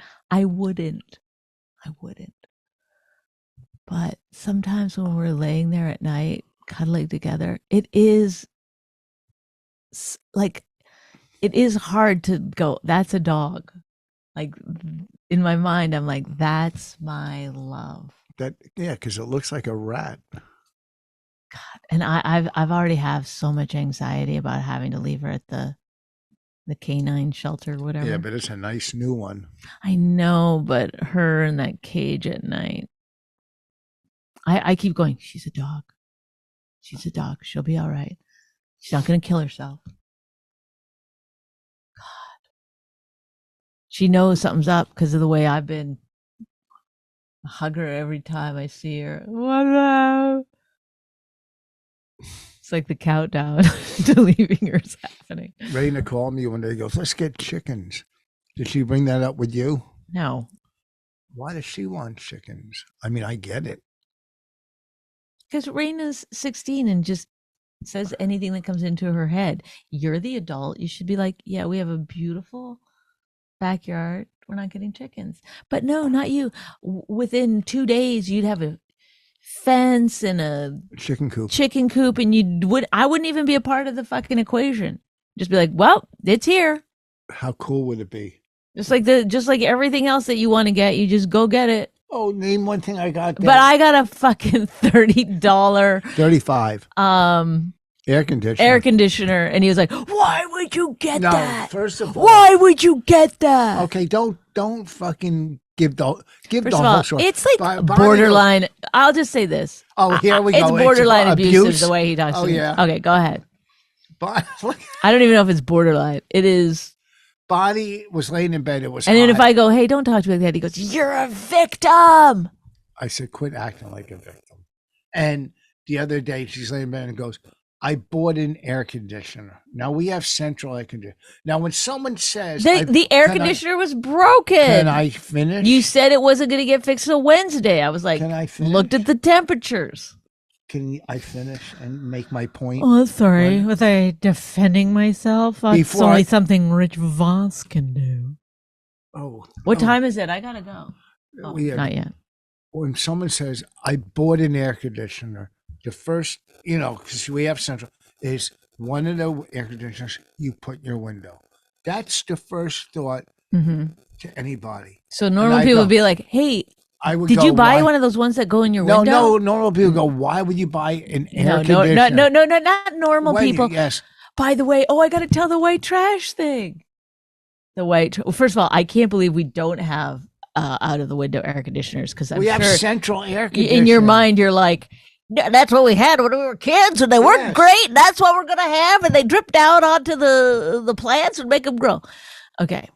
But sometimes when we're laying there at night, cuddling together, it is like, it is hard to go, that's a dog. Like in my mind, I'm like, that's my love. Because it looks like a rat. God. And I've already have so much anxiety about having to leave her at the canine shelter, whatever. Yeah, but it's a nice new one. I know, but her in that cage at night. I keep going, she's a dog. She's a dog. She'll be all right. She's not going to kill herself. God. She knows something's up because of the way I've been. I hug her every time I see her. What? It's like the countdown to leaving her is happening. Raina called me one day. Goes, let's get chickens. Did she bring that up with you? No. Why does she want chickens? I mean, I get it. Because Raina's 16 and just says anything that comes into her head. You're the adult. You should be like, yeah, we have a beautiful backyard. We're not getting chickens. But no, not you. Within 2 days, you'd have a fence and a Chicken coop. and I wouldn't even be a part of the fucking equation. Just be like, well, it's here. How cool would it be? Just like everything else that you want to get, you just go get it. Oh, name one thing I got there. But I got a fucking $30 $35 air conditioner. and he was like, why would you get No, that? first of all, Why would you get that? okay, don't fucking give the First whole of all, story. it's like Bonnie goes, borderline. I'll just say this. Oh, here we It's go. borderline abusive abuse. the way he talks Oh, to me. yeah. Okay, go ahead. But I don't even know if it's borderline. It is. Bonnie was laying in bed. It was And then if hot. I go, hey, don't talk to me like that, he goes, you're a victim. I said, quit acting like a victim. And the other day, she's laying in bed and goes, I bought an air conditioner. Now we have central air conditioner. Now, when someone says The air can I- conditioner was broken. can I finish? You said it wasn't going to get fixed till Wednesday. I was like, Can I finish? looked at the temperatures. Can I finish and make my point? Oh, sorry. What? Was I defending myself? It's Before only I- something Rich Voss can do. Oh, What oh, time is it? I gotta go. Oh, we have- not yet. When someone says, I bought an air conditioner, the first, because we have central, is one of the air conditioners you put in your window. That's the first thought hmm to anybody. So normal I people go- would be like, hey, I would did go, you buy why? one of those ones that go in your No, window? no, normal people go, why would you buy an air no, conditioner? no, not normal Wait, people. Yes. By the way, I got to tell the white trash thing. Well, first of all, I can't believe we don't have out of the window air conditioners because I'm We have sure central air conditioning. in your mind you're like, "Yeah, that's what we had when we were kids, and they Yes. worked great. And that's what we're gonna have, and they drip down onto the plants and make them grow." Okay.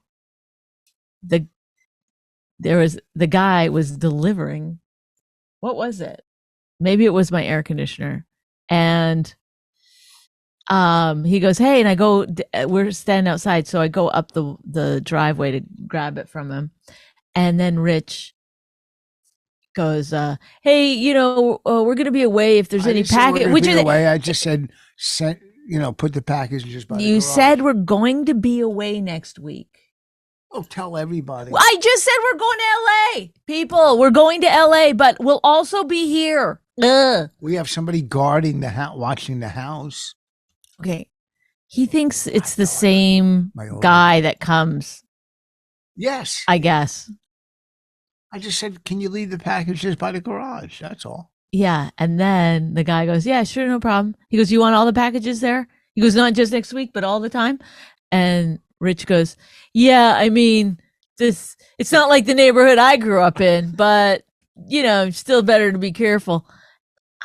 The guy was delivering. What was it? Maybe it was my air conditioner, and he goes, hey, and I go, we're standing outside, so I go up the driveway to grab it from him, and then Rich goes, hey, we're gonna be away if there's I any didn't say we're packet, gonna which be is away. I just said, put the package just by the you garage. said we're going to be away next week. Oh, tell everybody. I just said we're going to LA, people. We're going to LA, but we'll also be here. Ugh. We have somebody guarding the house, watching the house. Okay. He thinks it's the same My old- guy that comes, Yes. I guess. I just said, can you leave the package just by the garage? That's all. Yeah. And then the guy goes, yeah, sure, no problem. He goes, you want all the packages there? He goes, not just next week, but all the time. And Rich goes, yeah, I mean, it's not like the neighborhood I grew up in, but, still better to be careful.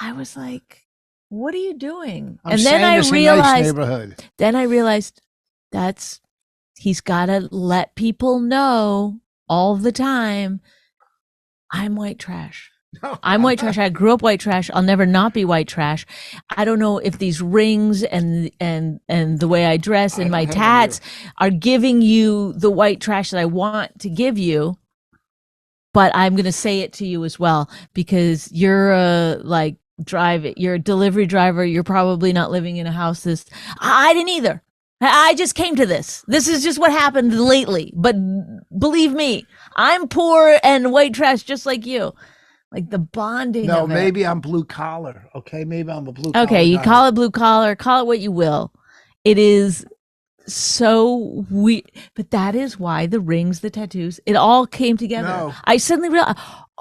I was like, what are you doing? I'm and saying then it's a nice neighborhood. I realized he's got to let people know all the time, I'm white trash. I'm white trash. I grew up white trash. I'll never not be white trash. I don't know if these rings and the way I dress and I my don't have tats are giving you the white trash that I want to give you, but I'm going to say it to you as well because you're you're a delivery driver. You're probably not living in a house I didn't either. I just came to this. This is just what happened lately. But believe me, I'm poor and white trash just like you. Like the bonding No, of it. maybe I'm blue collar. Okay, maybe I'm a blue collar. Okay, you guy. call it blue collar, call it what you will. It is so weird. But that is why the rings, the tattoos, it all came together. No. I suddenly realized,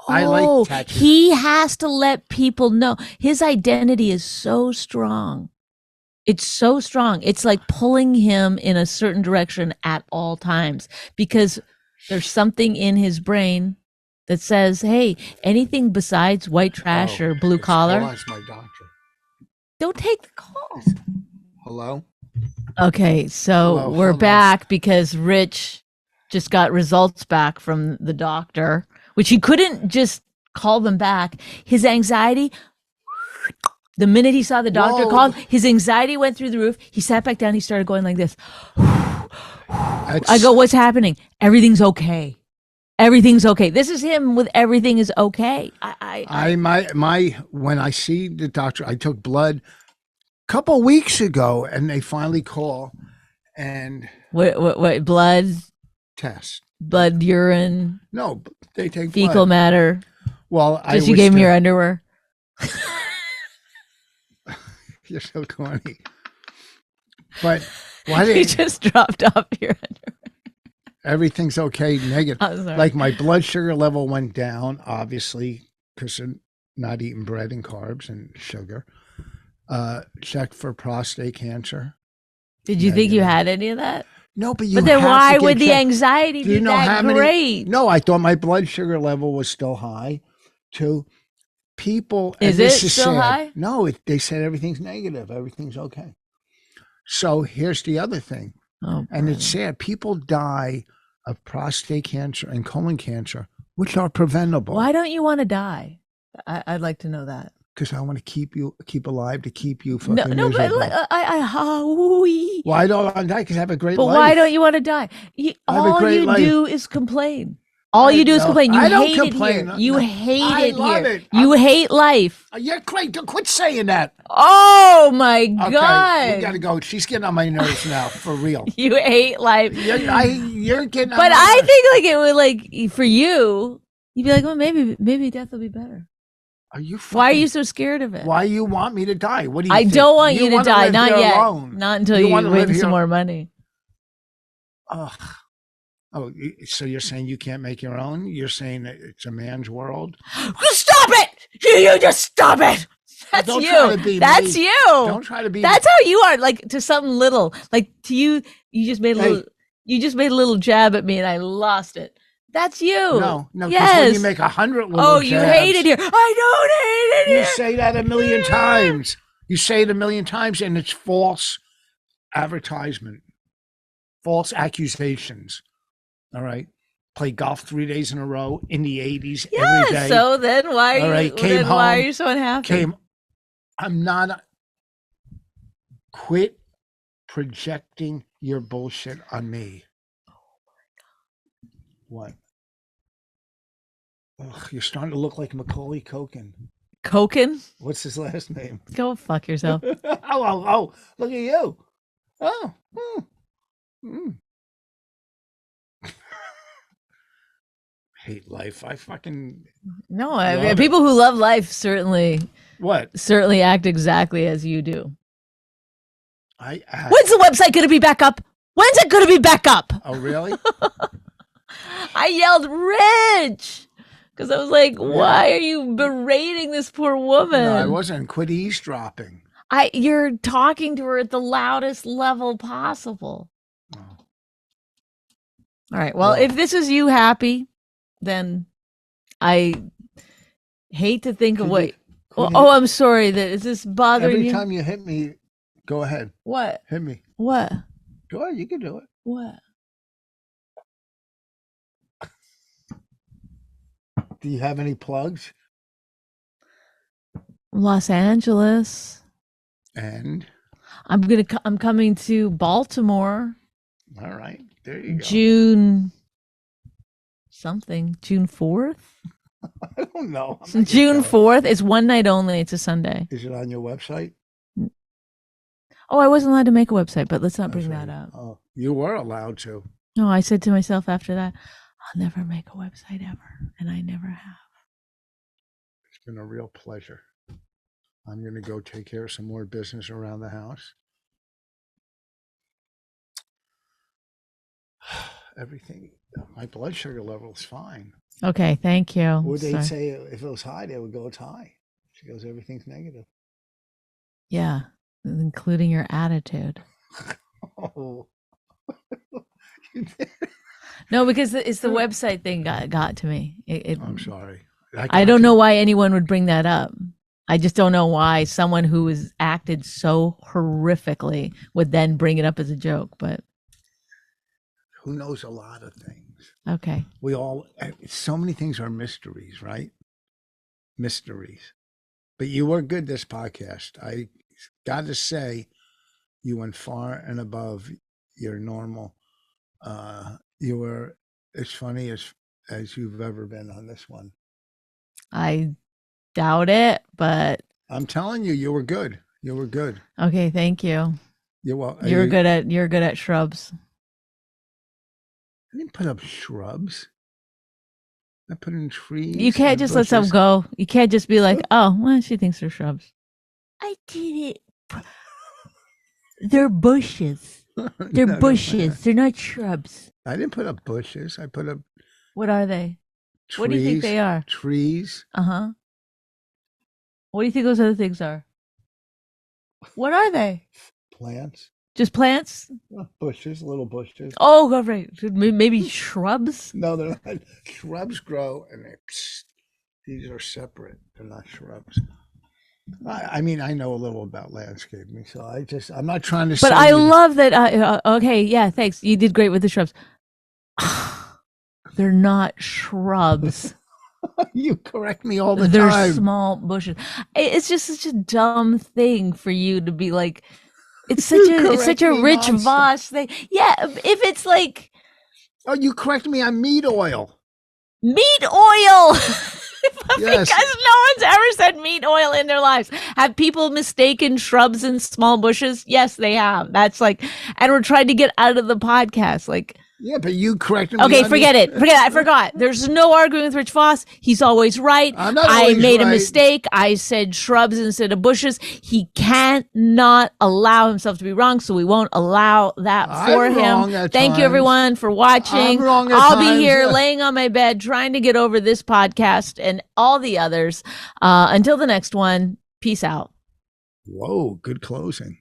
I like tattoos. he has to let people know. His identity is so strong. It's so strong. It's like pulling him in a certain direction at all times because there's something in his brain that says, hey, anything besides white trash or blue collar, Hold on, it's my doctor. don't take the call. Hello? Okay, so Hello, we're hold on. back because Rich just got results back from the doctor, which he couldn't just call them back. His anxiety, the minute he saw the doctor Whoa. called, his anxiety went through the roof. He sat back down. He started going like this. I go, what's happening? Everything's okay. everything's okay. This is him with everything is okay. When I see the doctor, I took blood a couple weeks ago, and they finally call and what blood, test. urine, No, they take fecal blood. matter. Well, Just you gave me your underwear. You're so corny. But why You just dropped off your underwear. everything's okay? Negative. I'm sorry. Like my blood sugar level went down, obviously, because of not eating bread and carbs and sugar. Checked for prostate cancer. Did you think you Negative. had any of that? No, but you. But then have why to get would the checked. anxiety Do you be know how that many? great? No, I thought my blood sugar level was still high. Too. People. Is and this it still sad. high? No, they said everything's negative. Everything's okay. So here's the other thing, Oh, and it's sad. People die of prostate cancer and colon cancer, which are preventable. why don't you want to die? I'd like to know that. Because I want to keep alive to keep you fucking No, but miserable. why Why don't I want to die? Because I have a great But life. why don't you want to die? I have a All great you life. do is complain. All you do is No, complain. You I don't hate complain. it here. You No, hate I it love here. it. You hate life. You're great. Quit saying that. Oh my Okay, God. we gotta go. She's getting on my nerves now, for real. You hate life. You're getting on But my I nerves. think like it would like for you, you'd be like, well, maybe death will be better. Are you? Why are fucking- you so scared of it? Why you want me to die? What do you? I think? don't want you to wanna die. live Not here yet. alone. Not until You you wanna live win some here- more money. Ugh. Oh, so you're saying you can't make your own? You're saying that it's a man's world? Stop it! You just stop it! That's Don't try you. to be That's me. you. Don't try to be. That's how you are. Like to something little. Like to you, you just made a Hey. little. You just made a little jab at me, and I lost it. That's you. No. Because Yes. when you make 100 little Oh, you hate jabs, it here. I don't hate it You here. say that a million times. You say it a million times, and it's false advertisement, false accusations. All right. Play golf 3 days in a row in the 80s every Yeah. day. So then, why All are right, you? came Then why are home, you so unhappy? I'm not. Quit projecting your bullshit on me. What? Ugh, you're starting to look like Macaulay Culkin. Koken? What's his last name? Go fuck yourself. Oh, look at you. Oh. Hate life. I fucking No, Love it. people who love life certainly what? act exactly as you do. I act. When's the website going to be back up? When's it going to be back up? Oh, really? I yelled rich because I was like, why are you berating this poor woman? No, I wasn't. Quit eavesdropping. You're talking to her at the loudest level possible. Oh. All right. Well, Well. if this is you happy, then I hate to think of Could what. you- Well, could oh, you- I'm sorry. That is this bothering Every you? time you hit me, go ahead. What? Hit me. What? Go ahead. You can do it. What? Do you have any plugs? Los Angeles. And I'm coming to Baltimore all right, there you go. June something. June 4th? I don't know. I'm not gonna June tell you. 4th. It's one night only. It's a Sunday. Is it on your website? Oh, I wasn't allowed to make a website, but let's not bring That's that right. up. Oh, you were allowed to. No, I said to myself after that, I'll never make a website ever. And I never have. It's been a real pleasure. I'm going to go take care of some more business around the house. Everything, my blood sugar level is fine. Okay, thank you. Would they Sorry. say if it was high, they would go it's high. She goes, everything's negative. Yeah, including your attitude. Oh. No, because it's the website thing got to me. I'm sorry. I don't know why anyone would bring that up. I just don't know why someone who has acted so horrifically would then bring it up as a joke. But Who knows a lot of things? okay, We all, so many things are mysteries, right? Mysteries. But you were good this podcast. I got to say, you went far and above your normal. You were as funny as you've ever been on this one. I doubt it, but I'm telling you, you were good. You were good. okay, thank you. You're You're good at shrubs. I didn't put up shrubs. I put in trees. You can't and just let some bushes. go. You can't just be like, oh, well, she thinks they're shrubs. I did it. They're bushes. They're No, bushes. They're not shrubs. I didn't put up bushes. I put up What are they? trees. What do you think they are? Trees. Uh-huh. What do you think those other things are? What are they? Plants. Just plants? Bushes, little bushes. Oh, right. Maybe shrubs? No, they're not. Shrubs grow and these are separate. They're not shrubs. I mean, I know a little about landscaping, so I'm not trying to say. But I love that. Okay, yeah, thanks. You did great with the shrubs. They're not shrubs. You correct me all the They're time. small bushes. It's just such a dumb thing for you to be like. It's such a me Rich nonstop. Voss thing. Yeah, if it's like Oh, you correct me on meat oil. meat oil. Yes. Because no one's ever said meat oil in their lives. Have people mistaken shrubs and small bushes? Yes, they have. That's like, and we're trying to get out of the podcast. Like, Yeah, but you corrected me. okay, on forget the- it. Forget it. I forgot. There's no arguing with Rich Voss. He's always right. I'm not I always made a right. mistake. I said shrubs instead of bushes. He can't not allow himself to be wrong, so we won't allow that for I'm him. wrong at Thank you, times. everyone, for watching. I'm wrong at I'll be times, here yeah. laying on my bed trying to get over this podcast and all the others. Until the next one, peace out. Whoa, good closing.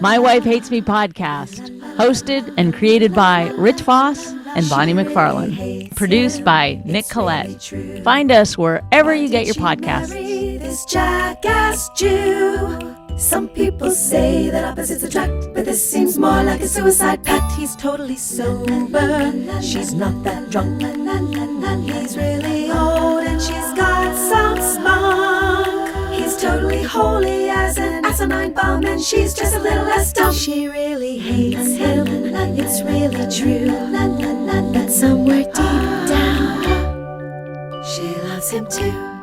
My Wife Hates Me podcast, hosted and created by Rich Voss and Bonnie McFarlane, produced by Nick Collette. Find us wherever you get your podcasts. This jackass Jew. Some people say that opposites attract, but this seems more like a suicide pact. He's totally sober, she's not that drunk. He's really old and she's got some spunk. He's totally holy as an asinine bomb, and she's just a little less dumb. She really hates him, it's really true. But somewhere deep down, she loves him too.